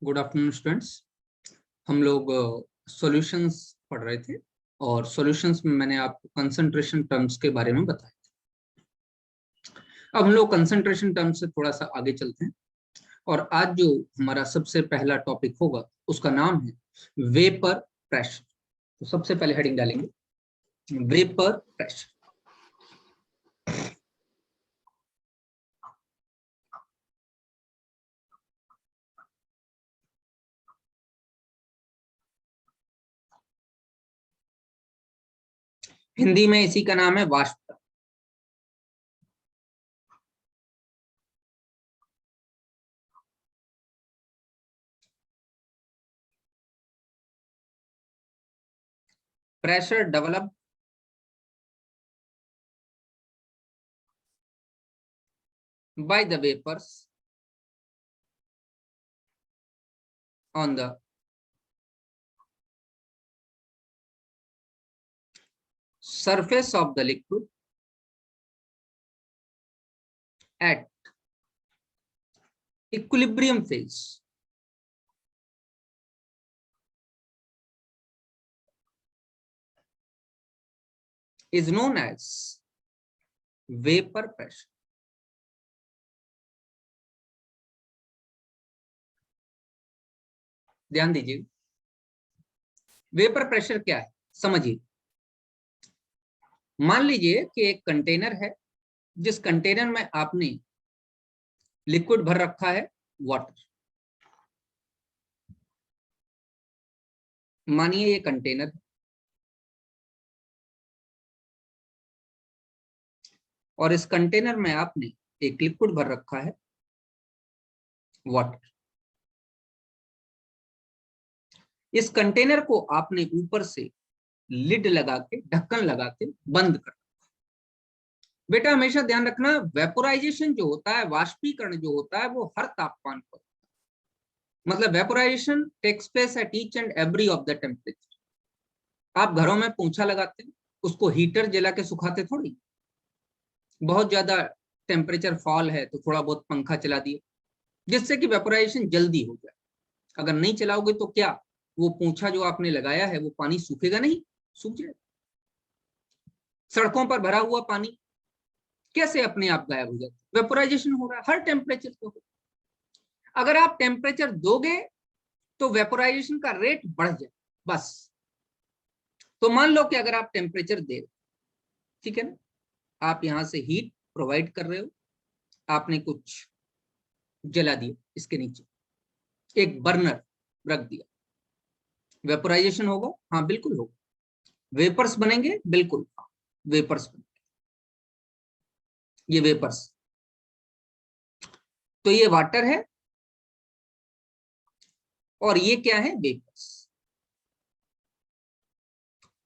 Good afternoon students. हम लोग solutions पढ़ रहे थे और सॉल्यूशंस में मैंने आपको कंसंट्रेशन टर्म्स के बारे में बताया था। अब हम लोग कंसंट्रेशन टर्म्स से थोड़ा सा आगे चलते हैं और आज जो हमारा सबसे पहला टॉपिक होगा उसका नाम है वेपर प्रेशर। तो सबसे पहले हेडिंग डालेंगे वेपर प्रेशर। हिंदी में इसी का नाम है वाष्प। Pressure develop by the vapors on the surface of the liquid at equilibrium phase is known as vapor pressure. ध्यान दीजिए, वेपर प्रेशर क्या है समझिए। मान लीजिए कि एक कंटेनर है जिस कंटेनर में आपने लिक्विड भर रखा है वाटर। मानिए ये कंटेनर है और इस कंटेनर में आपने एक लिक्विड भर रखा है वाटर। इस कंटेनर को आपने ऊपर से लिड लगा के ढक्कन लगा के बंद कर। बेटा हमेशा ध्यान रखना, वेपोराइजेशन जो होता है, वाष्पीकरण जो होता है वो हर तापमान पर, मतलब vaporization takes place at each and every of the temperature. आप घरों में पोंछा लगाते हैं, उसको हीटर जला के सुखाते थोड़ी। बहुत ज्यादा टेम्परेचर फॉल है तो थोड़ा बहुत पंखा चला दिए जिससे कि वेपोराइजेशन जल्दी हो जाए। अगर नहीं चलाओगे तो क्या वो पोंछा जो आपने लगाया है वो पानी सूखेगा नहीं, सूख जाएगा। सड़कों पर भरा हुआ पानी कैसे अपने आप गायब हो जाता है? वेपोराइजेशन हो रहा है हर टेम्परेचर पे। अगर आप टेम्परेचर दोगे तो वेपोराइजेशन का रेट बढ़ जाए बस। तो मान लो कि अगर आप टेम्परेचर दे रहे, ठीक है ना, आप यहां से हीट प्रोवाइड कर रहे हो, आपने कुछ जला दिया, इसके नीचे एक बर्नर रख दिया, वेपोराइजेशन होगा? हाँ बिल्कुल होगा। वेपर्स बनेंगे? बिल्कुल हाँ, वेपर्स बनेंगे। ये वेपर्स, तो ये वाटर है और ये क्या है? वेपर्स।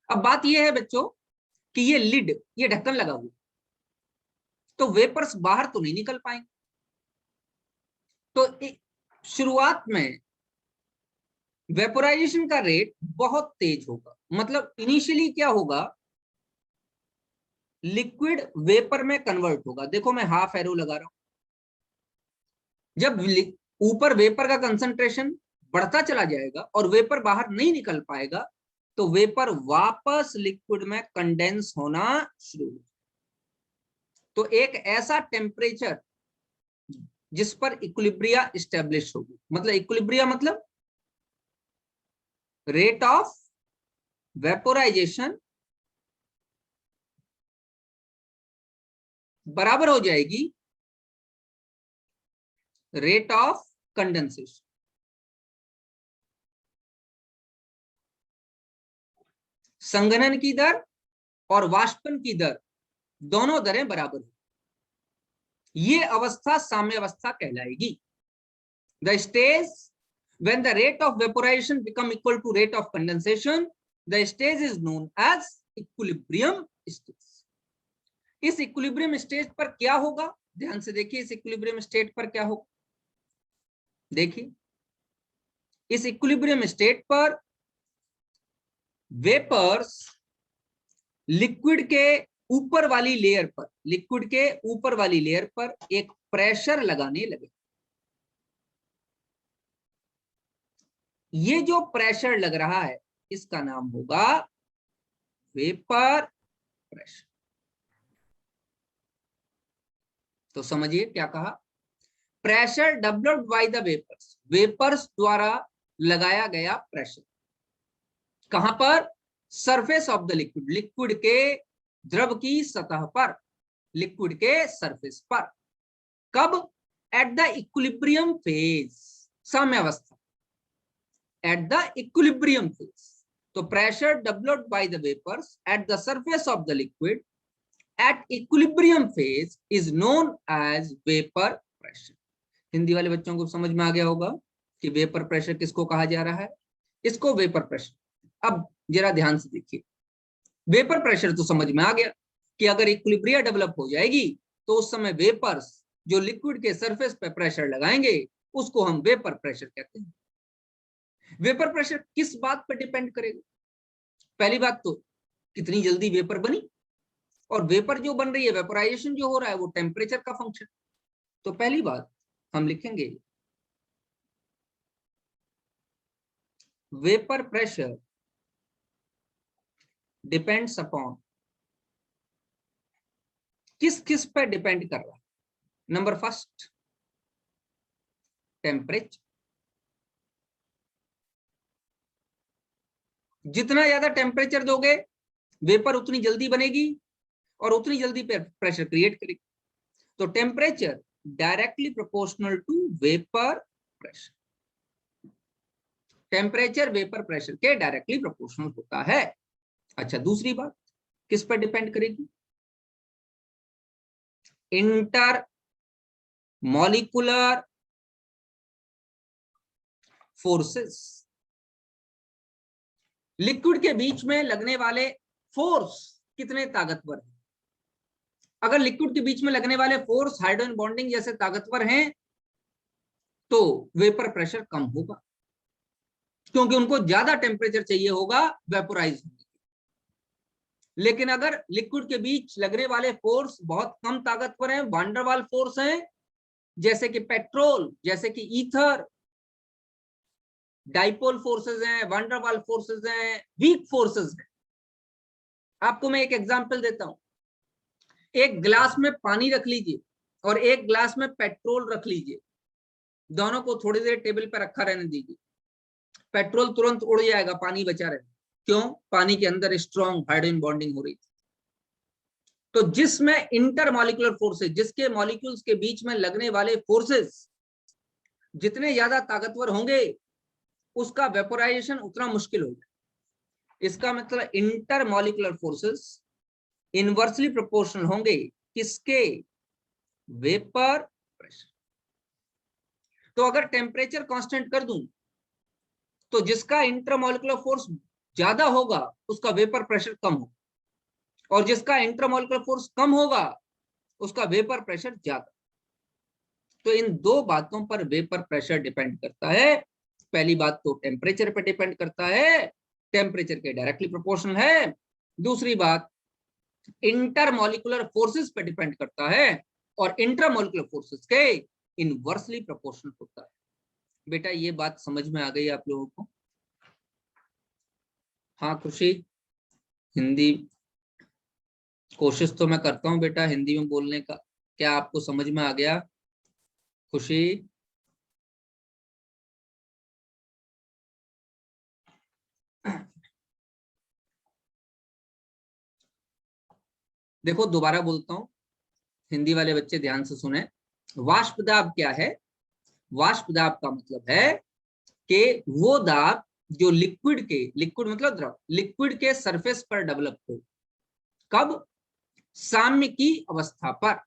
अब बात ये है बच्चों कि ये लिड, ये ढक्कन लगा हुआ, तो वेपर्स बाहर तो नहीं निकल पाएंगे। तो शुरुआत में वेपोराइजेशन का रेट बहुत तेज होगा। मतलब इनिशियली क्या होगा, लिक्विड वेपर में कन्वर्ट होगा। देखो मैं हाफ एरो लगा रहा हूं। जब ऊपर वेपर का कंसंट्रेशन बढ़ता चला जाएगा और वेपर बाहर नहीं निकल पाएगा तो वेपर वापस लिक्विड में कंडेंस होना शुरू हो। तो एक ऐसा टेम्परेचर जिस पर इक्विलिब्रिया स्टेब्लिश होगी, मतलब इक्विलिब्रिया मतलब रेट ऑफ वेपोराइजेशन बराबर हो जाएगी रेट ऑफ कंडेंसेशन। संघनन की दर और वाष्पन की दर दोनों दरें बराबर है। ये अवस्था साम्य अवस्था कहलाएगी। The stage when the rate of vaporization become equal to rate of condensation, the stage is known as equilibrium stage. इस इक्विलिब्रियम स्टेज पर क्या होगा? ध्यान से देखिए, इस इक्विलिब्रियम स्टेट पर क्या होगा। देखिए इस इक्विलिब्रियम स्टेट पर वेपर्स लिक्विड के ऊपर वाली लेयर पर, लिक्विड के ऊपर वाली लेयर पर एक प्रेशर लगाने लगे। ये जो प्रेशर लग रहा है इसका नाम होगा वेपर प्रेशर। तो समझिए क्या कहा, pressure developed by the vapours, vapours द्वारा लगाया गया प्रेशर कहां पर, surface of the liquid, liquid के द्रव की सतह पर, लिक्विड के सरफेस पर। कब, एट द इक्विलिब्रियम फेज, साम्यावस्था, एट द इक्विलिब्रियम फेज। तो pressure developed by the vapours at the surface of the liquid at equilibrium phase is known as vapour pressure. Hindi वाले बच्चों को समझ में आ गया होगा कि वेपर प्रेशर किसको कहा जा रहा है, इसको वेपर प्रेशर। अब जरा ध्यान से देखिए, वेपर प्रेशर तो समझ में आ गया कि अगर इक्विलिब्रिया डेवलप हो जाएगी तो उस समय वेपर्स जो लिक्विड के सरफेस पे प्रेशर लगाएंगे उसको हम वेपर प्रेशर कहते हैं। वेपर प्रेशर किस बात पर डिपेंड करेगा, पहली बात तो कितनी जल्दी वेपर बनी, और वेपर जो बन रही है, वेपोराइजेशन जो हो रहा है वो टेम्परेचर का फंक्शन। तो पहली बात हम लिखेंगे वेपर प्रेशर डिपेंड्स अपॉन, किस किस पर डिपेंड कर रहा है, नंबर फर्स्ट टेम्परेचर, जितना ज्यादा टेम्परेचर दोगे वेपर उतनी जल्दी बनेगी और उतनी जल्दी प्रेशर क्रिएट करेगी। तो temperature directly proportional to vapour pressure, temperature vapour pressure के डायरेक्टली प्रोपोर्शनल होता है। अच्छा, दूसरी बात किस पर डिपेंड करेगी, इंटर मॉलिक्यूलर फोर्सेस, लिक्विड के बीच में लगने वाले फोर्स कितने ताकतवर हैं। अगर लिक्विड के बीच में लगने वाले फोर्स हाइड्रोजन बॉन्डिंग जैसे ताकतवर हैं तो वेपर प्रेशर कम होगा, क्योंकि उनको ज्यादा टेम्परेचर चाहिए होगा वेपोराइज होने के। लेकिन अगर लिक्विड के बीच लगने वाले फोर्स बहुत कम ताकतवर हैं, वांडरवाल फोर्स हैं, जैसे कि पेट्रोल, जैसे कि ईथर, डाइपोल फोर्सेस हैं, वांडरवाल फोर्सेस हैं, वीक फोर्सेस हैं। आपको मैं एक एग्जांपल देता हूं, एक ग्लास में पानी रख लीजिए और एक ग्लास में पेट्रोल रख लीजिए, दोनों को थोड़ी देर टेबल पर रखा रहने दीजिए, पेट्रोल तुरंत उड़ जाएगा, पानी बचा रहेगा। क्यों, पानी के अंदर स्ट्रॉन्ग हाइड्रोजन बॉन्डिंग हो रही थी। तो जिसमें इंटर मॉलिक्यूलर फोर्सेस, जिसके मॉलिक्यूल्स के बीच में लगने वाले फोर्सेस जितने ज्यादा ताकतवर होंगे उसका वेपोराइजेशन उतना मुश्किल होगा। इसका मतलब inter molecular forces inversely proportional होंगे किसके, वेपर प्रेशर। तो अगर टेम्परेचर कांस्टेंट कर दूं तो जिसका इंटरमॉलिक्यूलर फोर्स ज्यादा होगा उसका वेपर प्रेशर कम होगा, और जिसका इंटरमॉलिक्यूलर फोर्स कम होगा उसका वेपर प्रेशर ज्यादा। तो इन दो बातों पर वेपर प्रेशर डिपेंड करता है। पहली बात तो टेम्परेचर पर डिपेंड करता है, टेम्परेचर के डायरेक्टली प्रोपोर्शनल है। दूसरी बात इंटरमॉलिक्यूलर फोर्सेस पर डिपेंड करता है, और इंटरमॉलिक्यूलर फोर्सेस के इनवर्सली प्रोपोर्शनल होता है। बेटा ये बात समझ में आ गई आप लोगों को? हाँ खुशी, हिंदी कोशिश तो मैं करता हूँ बेटा हिंदी में बोलने का, क्या आपको समझ में आ गया खुशी? देखो दोबारा बोलता हूँ, हिंदी वाले बच्चे ध्यान से सुने। वाष्प दाब क्या है, वाष्प दाब का मतलब है कि वो दाब जो लिक्विड के, लिक्विड मतलब द्रव, लिक्विड के सरफेस पर डेवलप हो। कब, साम्य की अवस्था पर।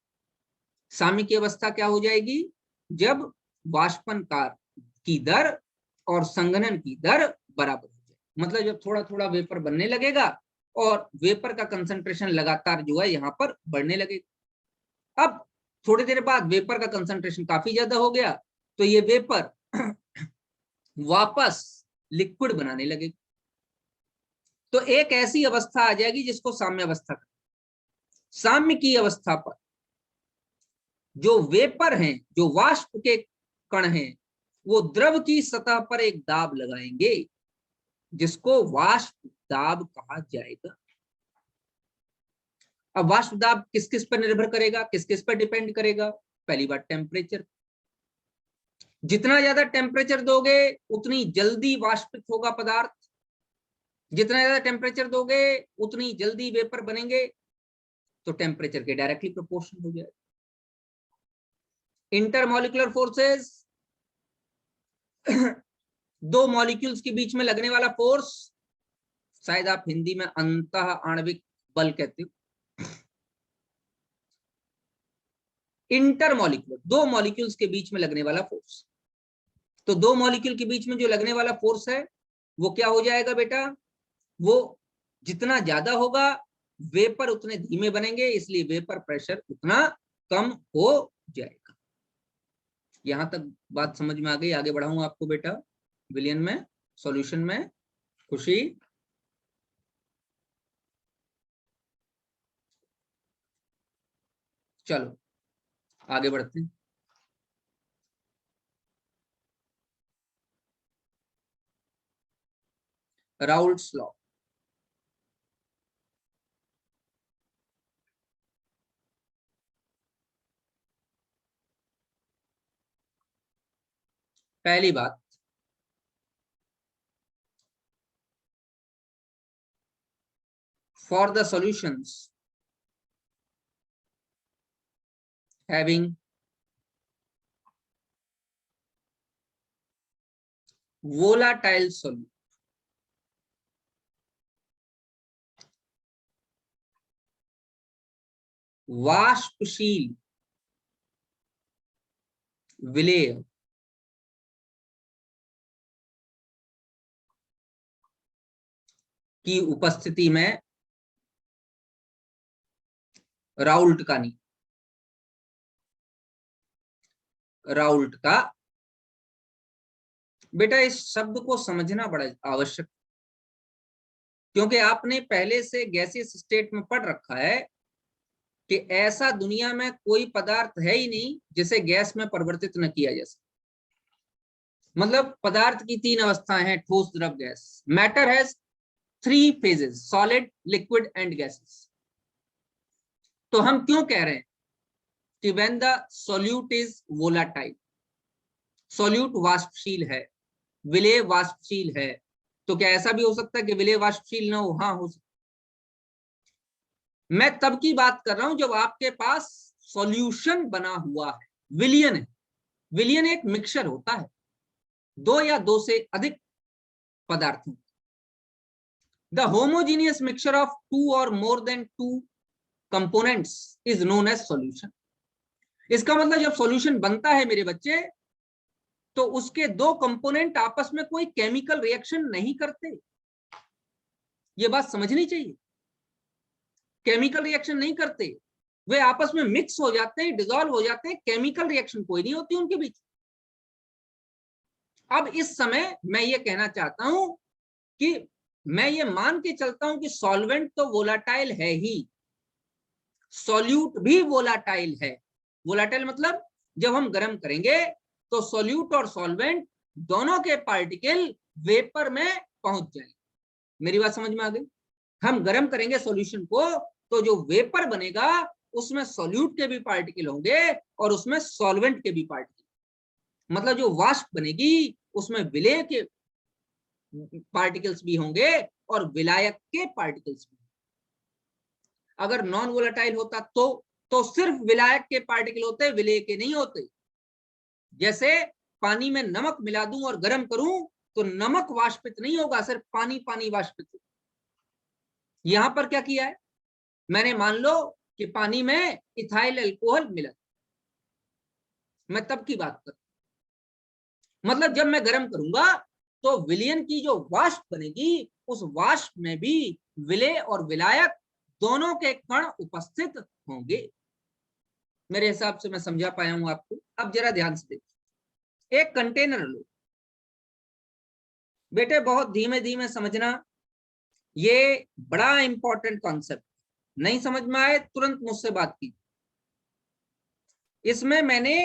साम्य की अवस्था क्या हो जाएगी, जब वाष्पन की दर और संघनन की दर बराबर हो जाए, मतलब जब थोड़ा थोड़ा वेपर बनने लगेगा और वेपर का कंसंट्रेशन लगातार जो है यहाँ पर बढ़ने लगेगा। अब थोड़ी देर बाद वेपर का कंसंट्रेशन काफी ज्यादा हो गया तो ये वेपर वापस लिक्विड बनाने लगेगा। तो एक ऐसी अवस्था आ जाएगी जिसको साम्य अवस्था, साम्य की अवस्था पर जो वेपर हैं, जो वाष्प के कण हैं, वो द्रव की सतह पर एक दाब लगाएंगे जिसको वाष्प दाब कहा जाएगा। अब वाष्प दाब किस किस पर निर्भर करेगा, किस किस पर डिपेंड करेगा? पहली बात टेम्परेचर, जितना ज्यादा टेम्परेचर दोगे उतनी जल्दी वाष्पित होगा पदार्थ, जितना ज्यादा टेम्परेचर दोगे उतनी जल्दी वेपर बनेंगे, तो टेम्परेचर के डायरेक्टली प्रोपोर्शनल हो जाएगा। इंटरमॉलिक्यूलर फोर्सेस, दो मॉलिक्यूल्स के बीच में लगने वाला फोर्स, शायद आप हिंदी में अंतः आणविक बल कहते हो। इंटरमॉलिक्यूलर, दो मॉलिक्यूल्स के बीच में लगने वाला फोर्स, तो दो मॉलिक्यूल के बीच में जो लगने वाला फोर्स है वो क्या हो जाएगा बेटा? वो जितना ज्यादा होगा वेपर उतने धीमे बनेंगे, इसलिए वेपर प्रेशर उतना कम हो जाएगा। यहां तक बात समझ में आ गई? आगे बढ़ाऊं आपको बेटा विलियन में, सॉल्यूशन में? खुशी? चलो आगे बढ़ते हैं। राउल्ट्स लॉ, पहली बात, for the solutions having volatile solute, वाष्पशील विलेय की उपस्थिति में राउल्ट का नियम, राउल्ट का, बेटा इस शब्द को समझना बड़ा आवश्यक, क्योंकि आपने पहले से गैसियस स्टेट में पढ़ रखा है कि ऐसा दुनिया में कोई पदार्थ है ही नहीं जिसे गैस में परिवर्तित न किया जा सके। मतलब पदार्थ की तीन अवस्थाएं हैं, ठोस, द्रव, gas. Matter has three phases, solid, liquid and gases. तो हम क्यों कह रहे हैं कि when the solute is volatile, solute वाष्पशील है, विलेय वाष्पशील है, तो क्या ऐसा भी हो सकता है कि विलेय वाष्पशील ना हो? हाँ, हो सकता। मैं तब की बात कर रहा हूं जब आपके पास सॉल्यूशन बना हुआ है, विलियन है। विलियन एक मिक्सचर होता है दो या दो से अधिक पदार्थों, the homogeneous mixture of two or more than two components is known as solution. इसका मतलब जब सॉल्यूशन बनता है मेरे बच्चे, तो उसके दो कंपोनेंट आपस में कोई केमिकल रिएक्शन नहीं करते, ये बात समझनी चाहिए। केमिकल रिएक्शन नहीं करते, वे आपस में मिक्स हो जाते हैं, डिसॉल्व हो जाते हैं, केमिकल रिएक्शन कोई नहीं होती उनके बीच। अब इस समय मैं ये कहना चाहता हूं कि मैं ये मान के चलता हूं कि सॉल्वेंट तो वोलाटाइल है ही, सॉल्यूट भी वोलाटाइल है। वोलाटाइल मतलब जब हम गर्म करेंगे तो सॉल्यूट और सॉल्वेंट दोनों के पार्टिकल वेपर में पहुंच जाएंगे। मेरी बात समझ में आ गई? हम गर्म करेंगे सॉल्यूशन को तो जो वेपर बनेगा उसमें सॉल्यूट के भी पार्टिकल होंगे और उसमें सॉल्वेंट के भी पार्टिकल, मतलब जो वाष्प बनेगी उसमें विलेय के पार्टिकल्स भी होंगे और विलायक के पार्टिकल्स भी। अगर नॉन वोलेटाइल होता तो सिर्फ विलायक के पार्टिकल होते, विलेय के नहीं होते। जैसे पानी में नमक मिला दूं और गर्म करूं तो नमक वाष्पित नहीं होगा, सिर्फ पानी पानी वाष्पित होगा। यहां पर क्या किया है मैंने, मान लो कि पानी में इथाइल अल्कोहल मिला, मैं तब की बात कर, मतलब जब मैं गर्म करूंगा तो विलयन की जो वाष्प बनेगी उस वाष्प में भी विलेय और विलायक दोनों के कण उपस्थित होंगे। मेरे हिसाब से मैं समझा पाया हूं आपको। अब जरा ध्यान से देखिए, एक कंटेनर लो बेटे, बहुत धीमे धीमे समझना, ये बड़ा इंपॉर्टेंट कॉन्सेप्ट। नहीं समझ में आए तुरंत मुझसे बात की। इसमें मैंने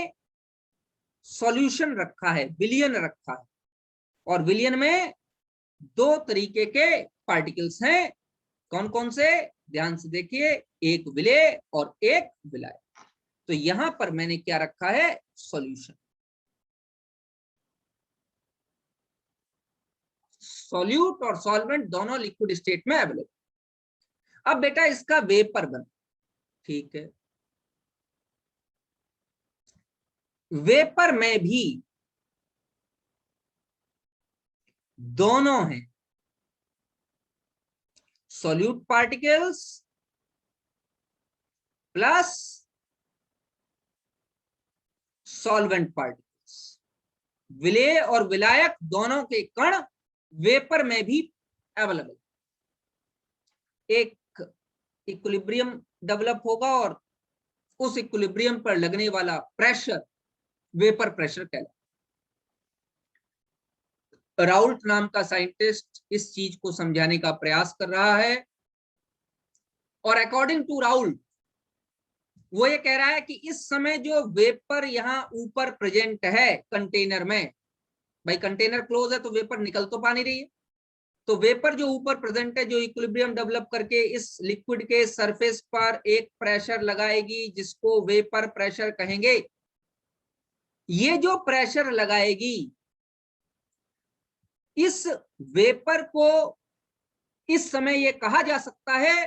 सॉल्यूशन रखा है, विलियन रखा है, और विलियन में दो तरीके के पार्टिकल्स हैं। कौन कौन से? ध्यान से देखिए, एक विलेय और एक विलायक। तो यहां पर मैंने क्या रखा है? सॉल्यूशन। सॉल्यूट और सॉल्वेंट दोनों लिक्विड स्टेट में अवेलेबल। अब बेटा इसका वेपर बन, ठीक है, वेपर में भी दोनों हैं, solute particles plus solvent particles. विलेय और विलायक दोनों के कण वेपर में भी अवेलेबल। एक इक्विलिब्रियम डेवलप होगा और उस इक्विलिब्रियम पर लगने वाला प्रेशर वेपर प्रेशर कहलाता है। राउल्ट नाम का साइंटिस्ट इस चीज को समझाने का प्रयास कर रहा है, और अकॉर्डिंग टू राउल्ट वो ये कह रहा है कि इस समय जो वेपर यहाँ ऊपर प्रेजेंट है कंटेनर में, भाई कंटेनर क्लोज है तो वेपर निकल तो पा नहीं रही है, तो वेपर जो ऊपर प्रेजेंट है, जो इक्विलिब्रियम डेवलप करके इस लिक्विड के सरफेस पर एक प्रेशर लगाएगी जिसको वेपर प्रेशर कहेंगे। ये जो प्रेशर लगाएगी, इस वेपर को इस समय ये कहा जा सकता है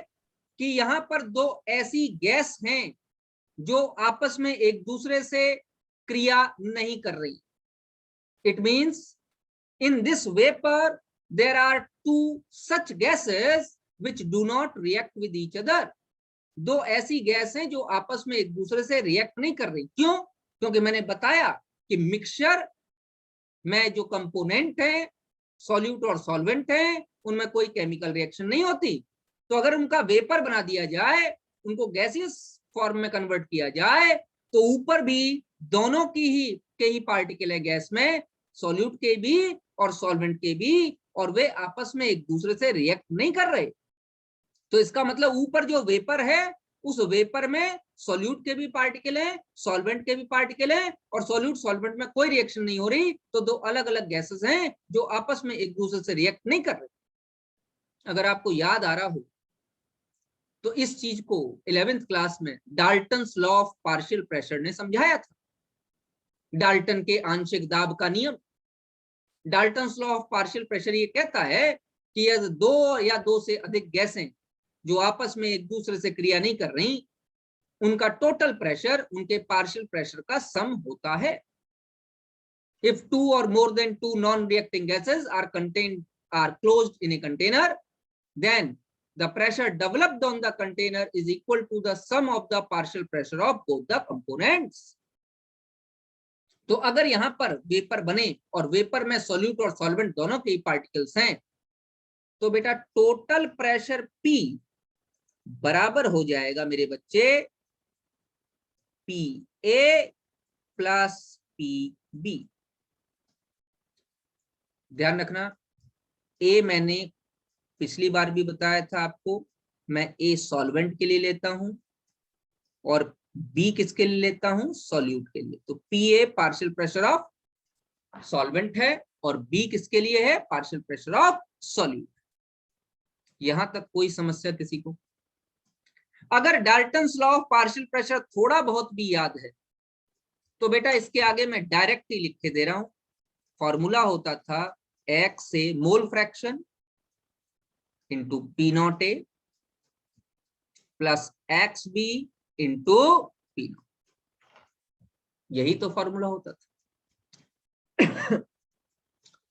कि यहां पर दो ऐसी गैस हैं जो आपस में एक दूसरे से क्रिया नहीं कर रही। It means in this vapor there are two such gases which do not react with each other। दो ऐसी गैस हैं जो आपस में एक दूसरे से रिएक्ट नहीं कर रही। क्यों? क्योंकि मैंने बताया कि मिक्सचर में जो कंपोनेंट है, सॉल्यूट और सॉल्वेंट है, उनमें कोई केमिकल रिएक्शन नहीं होती। तो अगर उनका वेपर बना दिया जाए, उनको गैसियस फॉर्म में कन्वर्ट किया जाए, तो ऊपर भी दोनों के ही पार्टिकल है गैस में, सॉल्यूट के भी और सॉल्वेंट के भी, और वे आपस में एक दूसरे से रिएक्ट नहीं कर रहे। तो इसका मतलब ऊपर जो वेपर है, उस वेपर में सॉल्यूट के भी पार्टिकल हैं, सॉल्वेंट के भी पार्टिकल हैं, और सॉल्यूट सॉल्वेंट में कोई रिएक्शन नहीं हो रही। तो दो अलग अलग गैसेस हैं जो आपस में एक दूसरे से रिएक्ट नहीं कर रहे। अगर आपको याद आ रहा हो तो इस चीज को 11th क्लास में Dalton's law of partial pressure ने समझाया था, डाल्टन के आंशिक दाब का नियम। Dalton's law of partial pressure ये कहता है कि यदि दो या दो से अधिक गैसें जो आपस में एक दूसरे से क्रिया नहीं कर रही, उनका टोटल प्रेशर उनके पार्शियल प्रेशर का सम होता है। If two or more than two non-reacting gases are closed in a container, then the pressure developed on the container is equal to the sum of the partial pressure of both the components। तो अगर यहां पर vapour बने और vapour में solute और solvent दोनों के पार्टिकल्स हैं, तो बेटा टोटल प्रेशर P बराबर हो जाएगा मेरे बच्चे PA प्लस PB। ध्यान रखना, A मैंने पिछली बार भी बताया था आपको, मैं A सॉल्वेंट के लिए लेता हूं और B किसके लिए लेता हूं? सॉल्यूट के लिए। तो PA partial pressure of solvent है और B किसके लिए है? Partial pressure of solute. यहां तक कोई समस्या किसी को? अगर Dalton's law of partial pressure थोड़ा बहुत भी याद है तो बेटा इसके आगे मैं डायरेक्ट ही लिख के दे रहा हूं। फॉर्मूला होता था X से mole fraction into P not A plus XB into P not. यही तो फॉर्मूला होता था।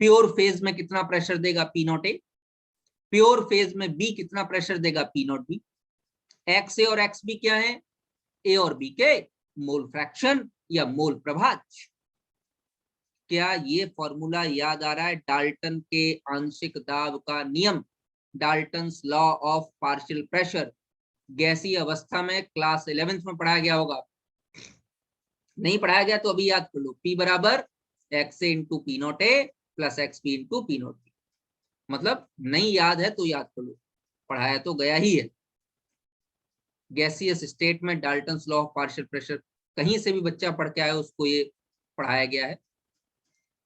प्योर फेज में कितना प्रेशर देगा? P not A। Pure phase में B कितना प्रेशर देगा? P not B। एक्स ए और एक्स बी क्या है? ए और बी के मोल फ्रैक्शन या मोल प्रभाज्य। क्या ये फॉर्मूला याद आ रहा है? डाल्टन के आंशिक दाब का नियम, Dalton's law of partial pressure, गैसीय अवस्था में क्लास 11th में पढ़ाया गया होगा। नहीं पढ़ाया गया तो अभी याद कर लो, P बराबर X A into P not A plus X B into P not B। मतलब नहीं याद है तो याद कर लो, पढ़ाया तो गया ही है। गैसियस स्टेट में Dalton's law of partial pressure, कहीं से भी बच्चा पढ़ के आए उसको ये पढ़ाया गया है।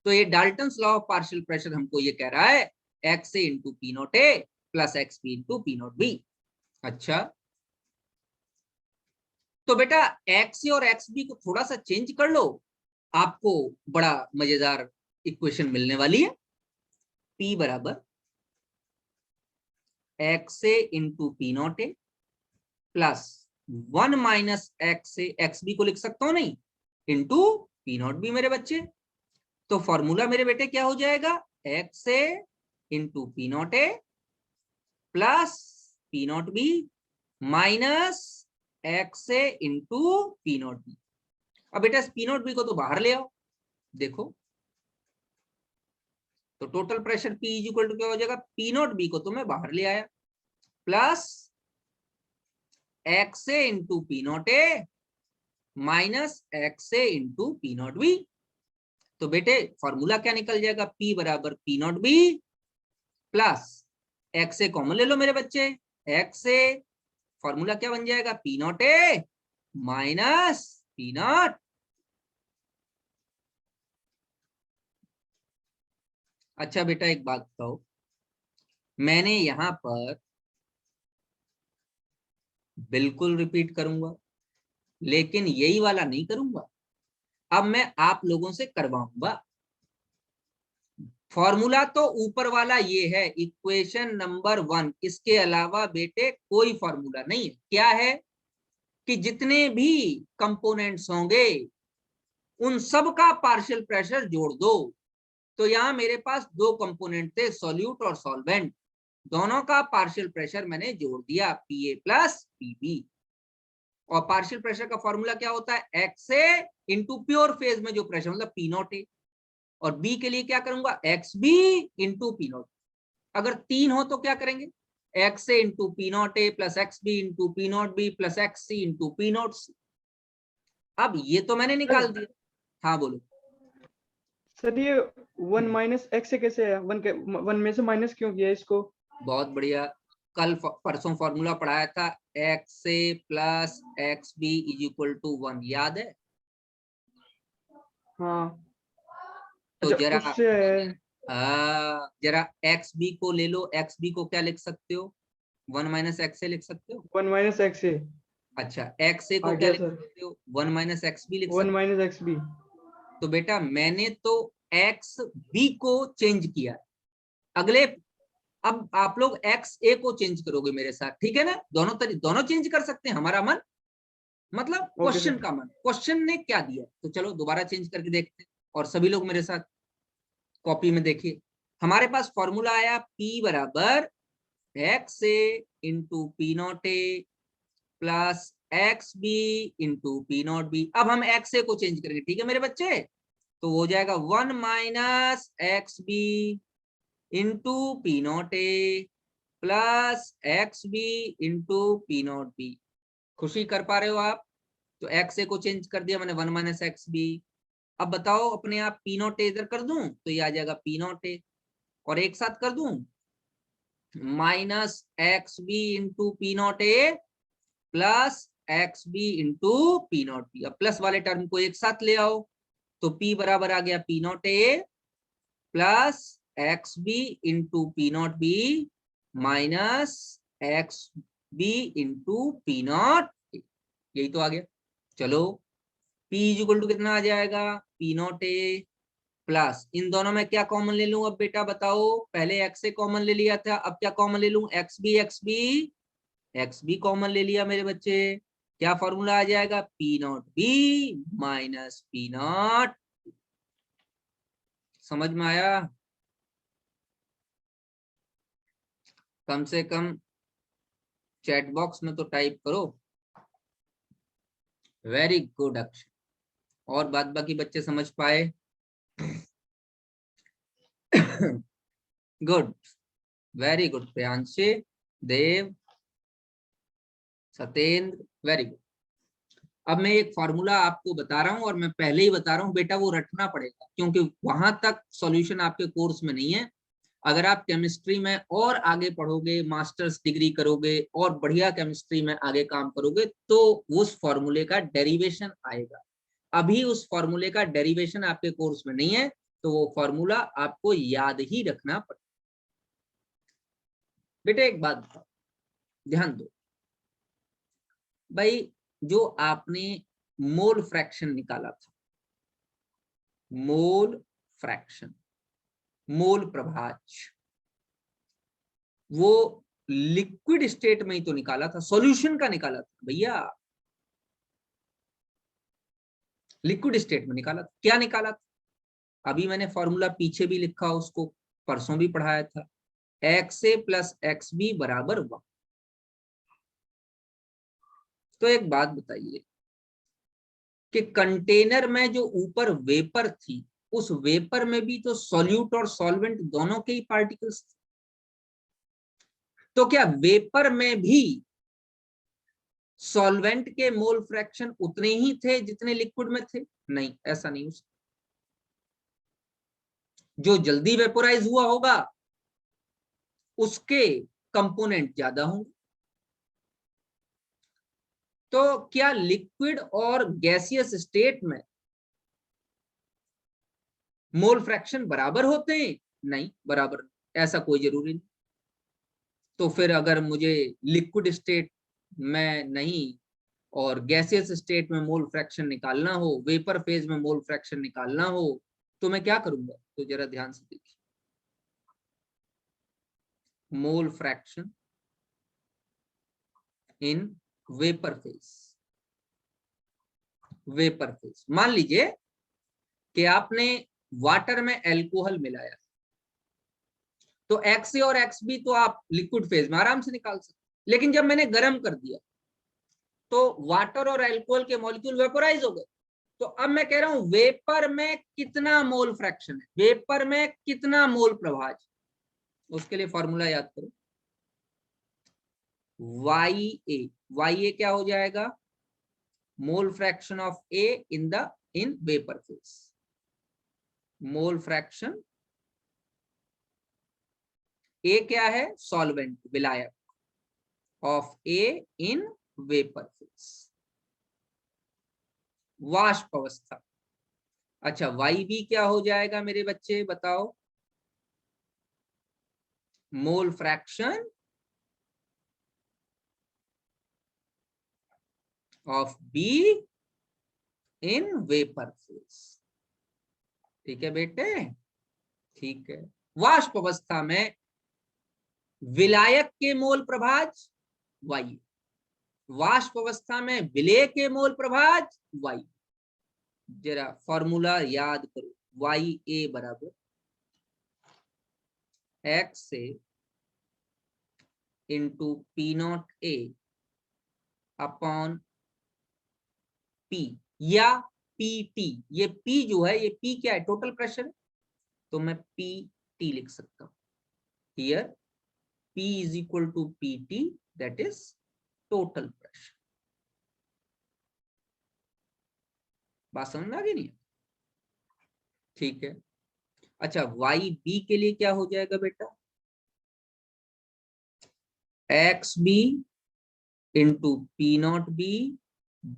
तो ये Dalton's law of partial pressure हमको ये कह रहा है X A into P not A plus X B into P not B. अच्छा, तो बेटा एक्स ए और एक्स बी को थोड़ा सा चेंज कर लो, आपको बड़ा मजेदार इक्वेशन मिलने वाली है। P बराबर X A into P not A plus 1 minus X A, X B को लिख सकता हूं नहीं, इंटू पी नॉट बी मेरे बच्चे। तो फॉर्मूला मेरे बेटे क्या हो जाएगा, x A into P not A plus P not B minus X A into P not B. अब बेटा पी नॉट बी को तो बाहर ले आओ, देखो तो total pressure P is equal to क्या हो जाएगा, पी नॉट बी को तो मैं बाहर ले आया plus x A into P not a minus X A into P not be. तो बेटे फॉर्मूला क्या निकल जाएगा, P बराबर P not B plus x A common ले लो मेरे बच्चे, एक्स ए फॉर्मूला क्या बन जाएगा, P not a minus P not. अच्छा बेटा एक बात बताओ, मैंने यहां पर बिल्कुल रिपीट करूंगा लेकिन यही वाला नहीं करूंगा, अब मैं आप लोगों से करवाऊंगा। फॉर्मूला तो ऊपर वाला ये है इक्वेशन नंबर 1, इसके अलावा बेटे कोई फॉर्मूला नहीं है। क्या है कि जितने भी कंपोनेंट्स होंगे उन सब का पार्शियल प्रेशर जोड़ दो। तो यहां मेरे पास दो कंपोनेंट थे, सॉल्यूट और सॉल्वेंट, दोनों का पार्शियल प्रेशर मैंने जोड़ दिया P A plus P B. और पार्शियल प्रेशर का फॉर्मूला क्या होता है, X A into pure phase में जो प्रेशर मतलब पी नॉट ए, और बी के लिए क्या करूंगा, X B into P naught. अगर 3 हो तो क्या करेंगे, X A into P not A plus X B into P not B plus X C into P naught C. अब ये तो मैंने निकाल दिया। हाँ बोलो सर, ये 1 माइनस एक्स से कैसे है, 1 में से माइनस क्यों किया इसको? बहुत बढ़िया, कल परसों फॉर्मूला पढ़ाया था, X A plus X B is equal to 1, याद है? हाँ। तो अच्छा, जरा उससे जरा एक्स बी को ले लो, एक्स बी को क्या लिख सकते हो, 1 माइनस एक्स ए लिख सकते हो। 1 माइनस एक्स से अच्छा, एक्स ए आ को क्या गया लिख सर, सकते हो, 1 माइनस एक्स बी लिख 1 सकते माइनस एक्स बी। हो। तो बेटा मैंने तो एक्स बी को चेंज किया, अगले अब आप लोग एक्स ए को चेंज करोगे मेरे साथ, ठीक है ना? दोनों चेंज कर सकते हैं, हमारा मन मतलब ओके क्वेश्चन सर। का मन, क्वेश्चन ने क्या दिया, तो चलो दोबारा चेंज करके देखते हैं। और सभी लोग मेरे साथ कॉपी में देखिए, हमारे पास फॉर्मूला आया P बराबर X A into P not A plus X B into P not B. अब हम एक्स ए को चेंज करेंगे, ठीक है मेरे बच्चे? तो हो जाएगा 1 minus X B into P not A plus X B into P not B. खुशी कर पा रहे हो आप? तो एक्स ए को चेंज कर दिया मैंने, 1 माइनस एक्स बी। अब बताओ अपने आप पी नॉट ए इधर कर दूं तो ये आ जाएगा पी नॉट ए, और एक साथ कर दूं minus X B into P not A plus X B into P not B. अब प्लस वाले टर्म को एक साथ ले आओ तो P बराबर आ गया P not A plus X B into P not B minus X B into P not, यही तो आ गया। चलो P इज इक्वल टू कितना आ जाएगा, पी नॉट ए प्लस इन दोनों में क्या कॉमन ले लूं, अब बेटा बताओ, पहले एक्स ए कॉमन ले लिया था, अब क्या कॉमन ले लूं, एक्स बी कॉमन ले लिया मेरे बच्चे। क्या फॉर्मूला आ जाएगा, P not B minus P not. समझ में आया? कम से कम चैट बॉक्स में तो टाइप करो, वेरी गुड अक्षर। और बात बाकी बच्चे समझ पाए? गुड, वेरी गुड प्रियांशी, देव, सत्येंद्र, वेरी गुड। अब मैं एक फॉर्मूला आपको बता रहा हूं और मैं पहले ही बता रहा हूं बेटा वो रटना पड़ेगा क्योंकि वहां तक सॉल्यूशन आपके कोर्स में नहीं है। अगर आप केमिस्ट्री में और आगे पढ़ोगे, मास्टर्स डिग्री करोगे और बढ़िया केमिस्ट्री में आगे काम करोगे तो उस फॉर्मूले का डेरिवेशन आएगा। अभी उस फॉर्मूले का डेरिवेशन आपके कोर्स में नहीं है, तो वो फॉर्मूला आपको याद ही रखना पड़ेगा। बेटे एक बात बताओ, ध्यान दो भाई, जो आपने मोल फ्रैक्शन निकाला था, मोल फ्रैक्शन, मोल प्रभाज्य, वो लिक्विड स्टेट में ही तो निकाला था, सॉल्यूशन का निकाला था भैया, लिक्विड स्टेट में निकाला था। क्या निकाला था? अभी मैंने फॉर्मूला पीछे भी लिखा, उसको परसों भी पढ़ाया था, XA प्लस XB बराबर 1। तो एक बात बताइए कि कंटेनर में जो ऊपर वेपर थी, उस वेपर में भी तो सॉल्यूट और सॉल्वेंट दोनों के ही पार्टिकल्स थे। तो क्या वेपर में भी सॉल्वेंट के मोल फ्रैक्शन उतने ही थे जितने लिक्विड में थे? नहीं, ऐसा नहीं हो सकता। जो जल्दी वेपोराइज हुआ होगा उसके कंपोनेंट ज्यादा होंगे। तो क्या लिक्विड और गैसियस स्टेट में मोल फ्रैक्शन बराबर होते हैं? नहीं, बराबर ऐसा कोई जरूरी नहीं। तो फिर अगर मुझे लिक्विड स्टेट में नहीं और गैसियस स्टेट में मोल फ्रैक्शन निकालना हो, वेपर फेज में मोल फ्रैक्शन निकालना हो, तो मैं क्या करूंगा? तो जरा ध्यान से देखिए, mole fraction in vapour phase. Vapour phase, मान लीजिए कि आपने वाटर में अल्कोहल मिलाया, तो XA और XB तो आप लिक्विड फेज में आराम से निकाल सकते, लेकिन जब मैंने गर्म कर दिया तो वाटर और अल्कोहल के मॉलिक्यूल वेपोराइज हो गए। तो अब मैं कह रहा हूं वेपर में कितना मोल फ्रैक्शन है, वेपर में कितना मोल प्रभाज, उसके लिए फॉर्मूला याद करो, YA क्या हो जाएगा? Mole fraction of A in vapour phase, mole fraction A क्या है? सॉल्वेंट, विलायक, of A in vapour phase, वाष्प अवस्था। अच्छा, YB क्या हो जाएगा मेरे बच्चे बताओ? Mole fraction of B in vapour phase. ठीक है बेटे, ठीक है। वाष्प अवस्था में विलायक के मोल प्रभाज वायु, वाष्प अवस्था में विलेय के मोल प्रभाज वायु। जरा फॉर्मूला याद करो, YA बराबर XA into P0A upon P या PT। ये P जो है, ये P क्या है? टोटल प्रेशर है, तो मैं PT लिख सकता हूं। Here P is equal to PT, that is total pressure. बात समझ में आ गई नहीं? ठीक है। अच्छा, YB के लिए क्या हो जाएगा बेटा? XB into P0B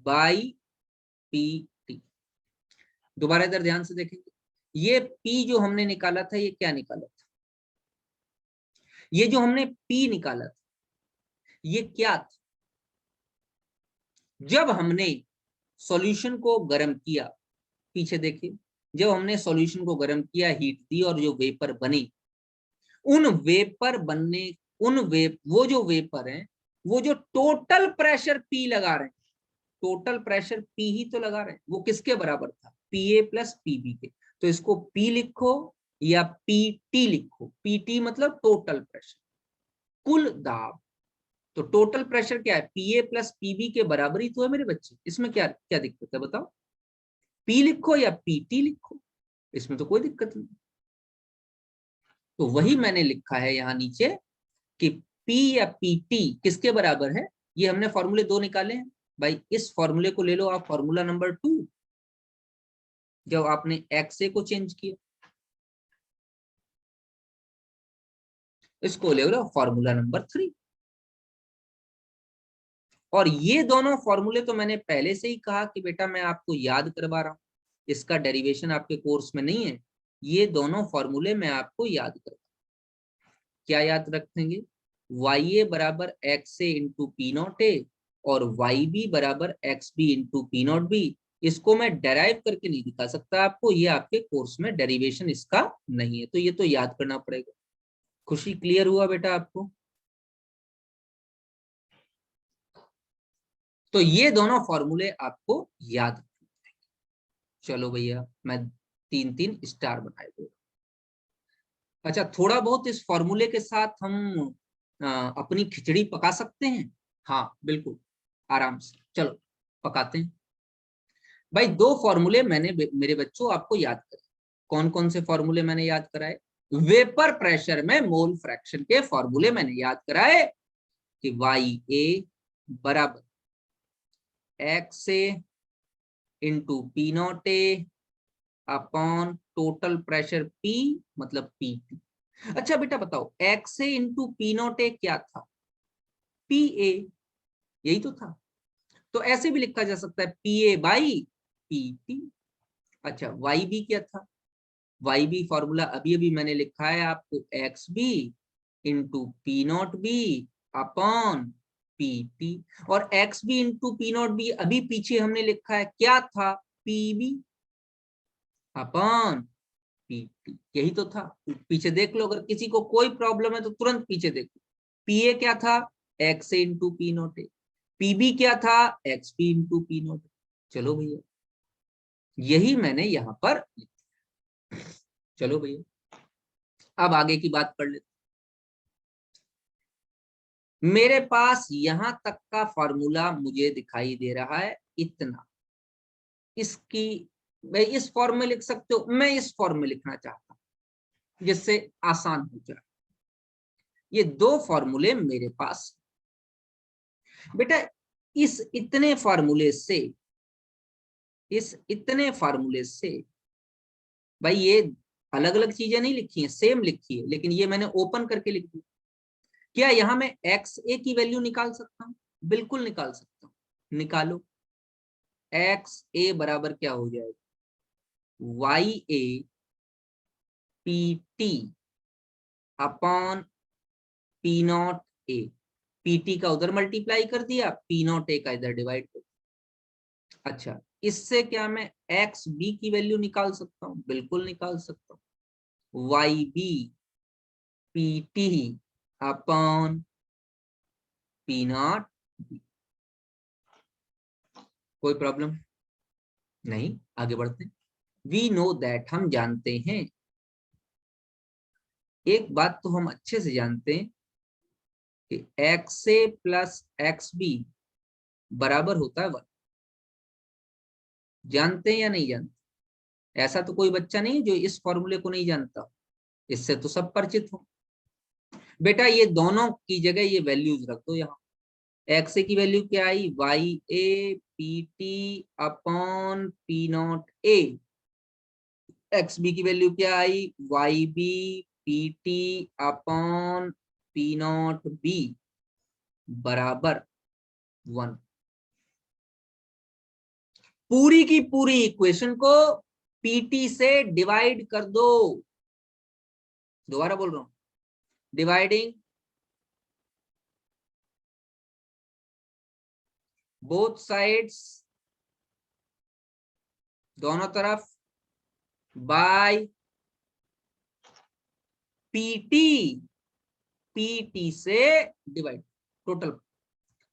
by PT। दोबारा इधर ध्यान से देखेंगे, ये P जो हमने निकाला था, ये क्या निकाला था? ये जो हमने P निकाला था, ये क्या था? जब हमने सॉल्यूशन को गर्म किया, पीछे देखिए, जब हमने सॉल्यूशन को गर्म किया, हीट दी और जो वेपर बनी, उन वेपर बनने, वो जो वेपर हैं, वो जो टोटल प्रेशर P लगा रहे हैं, टोटल प्रेशर P ही तो लगा रहे हैं, वो किसके बराबर था? PA प्लस PB के। तो इसको P लिखो या PT लिखो, PT मतलब टोटल प्रेशर, कुल दाब। तो टोटल प्रेशर क्या है? PA प्लस PB के बराबर ही तो है मेरे बच्चे, इसमें क्या क्या दिक्कत है बताओ? P लिखो या PT लिखो, इसमें तो कोई दिक्कत नहीं। तो वही मैंने लिखा है यहां नीचे कि P या PT किसके बराबर है। ये हमने फॉर्मूले 2 निकाले हैं भाई, इस फॉर्मूले को ले लो आप, फॉर्मूला नंबर 2, जब आपने XA को चेंज किया, इसको ले लो फॉर्मूला नंबर 3। और ये दोनों फॉर्मूले तो मैंने पहले से ही कहा कि बेटा मैं आपको याद करवा रहा हूं, इसका डेरिवेशन आपके कोर्स में नहीं है, ये दोनों फॉर्मूले मैं आपको याद करवा। क्या याद रखेंगे? वाई ए बराबर X A into P not A और वाई बी बराबर X B into P not B. इसको मैं डेराइव करके नहीं दिखा सकता आपको, ये आपके कोर्स में डेरिवेशन इसका नहीं है, तो ये तो याद करना पड़ेगा। खुशी क्लियर हुआ बेटा आपको? तो ये दोनों फॉर्मूले आपको याद रखने हैं। चलो भैया मैं 3-3 स्टार बनाए दो। अच्छा, थोड़ा बहुत इस फॉर्मूले के साथ हम अपनी खिचड़ी पका सकते हैं। हाँ बिल्कुल, आराम से चलो पकाते हैं। भाई दो फॉर्मूले मैंने मेरे बच्चों आपको याद कराए। कौन कौन से फॉर्मूले मैंने याद कराए? वेपर प्रेशर में मोल फ्रैक्शन के फॉर्मूले मैंने याद कराए कि वाई ए बराबर X A into P not a upon total pressure P मतलब पी टी। अच्छा बेटा बताओ, x A into P not a क्या था? पी ए, यही तो था। तो ऐसे भी लिखा जा सकता है P A by P T. अच्छा वाई बी क्या था? वाई बी फॉर्मूला अभी अभी मैंने लिखा है आपको, X B into P not B upon P T. और X B into P not B अभी पीछे हमने लिखा है, क्या था? P B upon P T, यही तो था। पीछे देख लो, अगर किसी को कोई प्रॉब्लम है तो तुरंत पीछे देखो। पी ए क्या था? X A into P not A. PB क्या था? X P into P not. चलो भैया, यही मैंने यहां पर लिखा। चलो भैया अब आगे की बात कर लेते। मेरे पास यहां तक का फॉर्मूला मुझे दिखाई दे रहा है इतना। इसकी मैं इस फॉर्म में लिख सकते हो, मैं इस फॉर्म में लिखना चाहता हूं जिससे आसान हो जाए। ये दो फॉर्मूले मेरे पास। बेटा इस इतने फार्मूले से, इस इतने फार्मूले से, भाई ये अलग अलग चीजें नहीं लिखी हैं, सेम लिखी है, लेकिन ये मैंने ओपन करके लिख दी। क्या यहां मैं एक्स ए की वैल्यू निकाल सकता हूं? बिल्कुल निकाल सकता हूं, निकालो। एक्स ए बराबर क्या हो जाएगा? Y A P T upon P not A. PT का उधर मल्टीप्लाई कर दिया, पी नॉट ए का इधर डिवाइड कर दिया। अच्छा, इससे क्या मैं एक्स बी की वैल्यू निकाल सकता हूं? बिल्कुल निकाल सकता हूं। Y B P T upon P not B. कोई प्रॉब्लम नहीं, आगे बढ़ते। वी नो दैट, हम जानते हैं, एक बात तो हम अच्छे से जानते हैं कि x A plus X B बराबर होता है 1। जानते हैं या नहीं जानते? ऐसा तो कोई बच्चा नहीं जो इस फॉर्मूले को नहीं जानता, इससे तो सब परिचित हो। बेटा ये दोनों की जगह ये वैल्यूज रख दो यहाँ। एक्स ए की वैल्यू क्या आई? Y A P T upon P not A. X B की वैल्यू क्या आई? Y B P T upon P not B बराबर 1। पूरी की पूरी इक्वेशन को पीटी से डिवाइड कर दो। दोबारा बोल रहा हूं, डिवाइडिंग बोथ साइड्स, दोनों तरफ, बाय पीटी। पीटी से डिवाइड टोटल।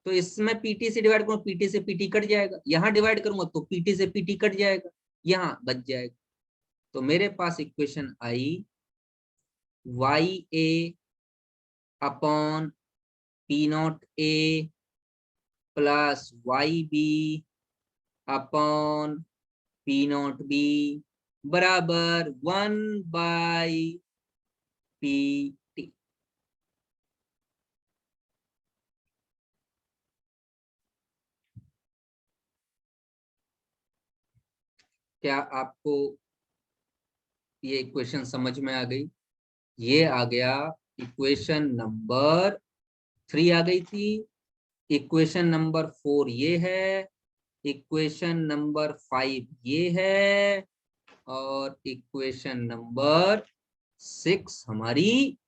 तो इसमें पीटी से डिवाइड करूंगा, पीटी से पीटी कट जाएगा। यहां डिवाइड करूंगा तो पीटी से पीटी कट जाएगा, यहां बच जाएगा। तो मेरे पास इक्वेशन आई Y A upon P not A plus Y B upon P not B बराबर 1/पी टी। क्या आपको ये इक्वेशन समझ में आ गई? ये आ गया इक्वेशन नंबर 3 आ गई थी। इक्वेशन नंबर 4 ये है, इक्वेशन नंबर 5 ये है, और इक्वेशन नंबर 6 हमारी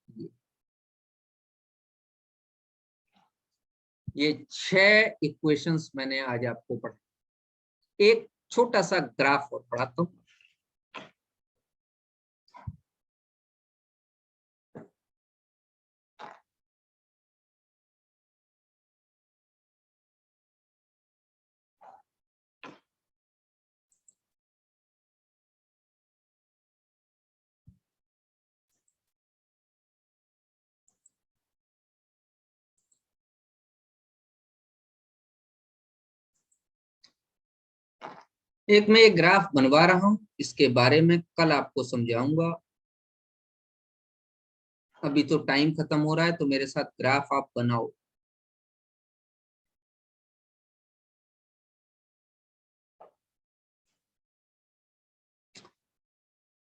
ये 6 इक्वेशंस मैंने आज आपको पढ़ा। एक छोटा सा ग्राफ और पढ़ाता हूं। एक मैं एक ग्राफ बनवा रहा हूं, इसके बारे में कल आपको समझाऊंगा। अभी तो टाइम खत्म हो रहा है, तो मेरे साथ ग्राफ आप बनाओ।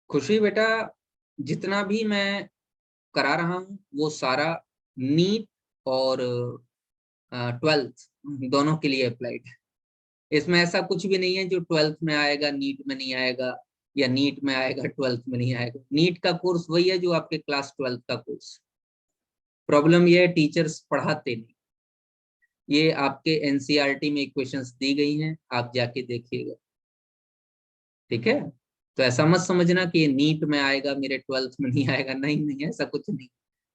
खुशी बेटा, जितना भी मैं करा रहा हूं वो सारा नीट और 12th दोनों के लिए अप्लाइड है। इसमें ऐसा कुछ भी नहीं है जो 12th में आएगा नीट में नहीं आएगा, या नीट में आएगा 12th में नहीं आएगा। नीट का कोर्स वही है जो आपके क्लास 12th का कोर्स। प्रॉब्लम ये है टीचर्स पढ़ाते नहीं। ये आपके एनसीईआरटी में इक्वेशंस दी गई हैं, आप जाके देखिएगा, ठीक है। तो ऐसा मत समझना कि ये नीट में आएगा मेरे 12th में नहीं आएगा, नहीं नहीं, ऐसा कुछ नहीं।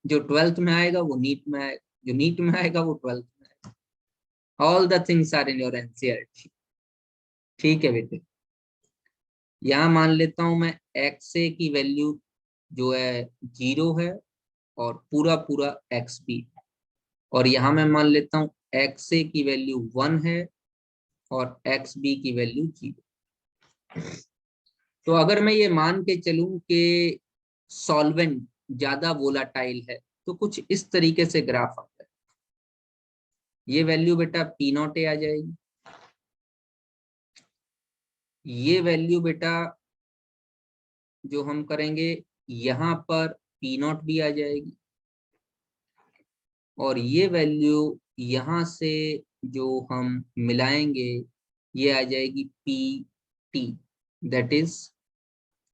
जो 12th में आएगा वो नीट में आएगा, जो नीट में आएगा वो 12th में आएगा। All the things are in your NCERT, ठीक है बेटे। यहाँ मान लेता हूं मैं एक्स ए की वैल्यू जो है 0 है, और पूरा पूरा एक्स बी। और यहाँ मैं मान लेता हूँ एक्स ए की वैल्यू 1 है और एक्स बी की वैल्यू 0। तो अगर मैं ये मान के चलूं कि सॉल्वेंट ज्यादा वोलाटाइल है, तो कुछ इस तरीके से ग्राफ आता है। ये वैल्यू बेटा पी नॉट ए आ जाएगी, ये वैल्यू बेटा जो हम करेंगे यहाँ पर पी नॉट भी आ जाएगी, और ये वैल्यू यहाँ से जो हम मिलाएंगे ये आ जाएगी पी टी, दैट इज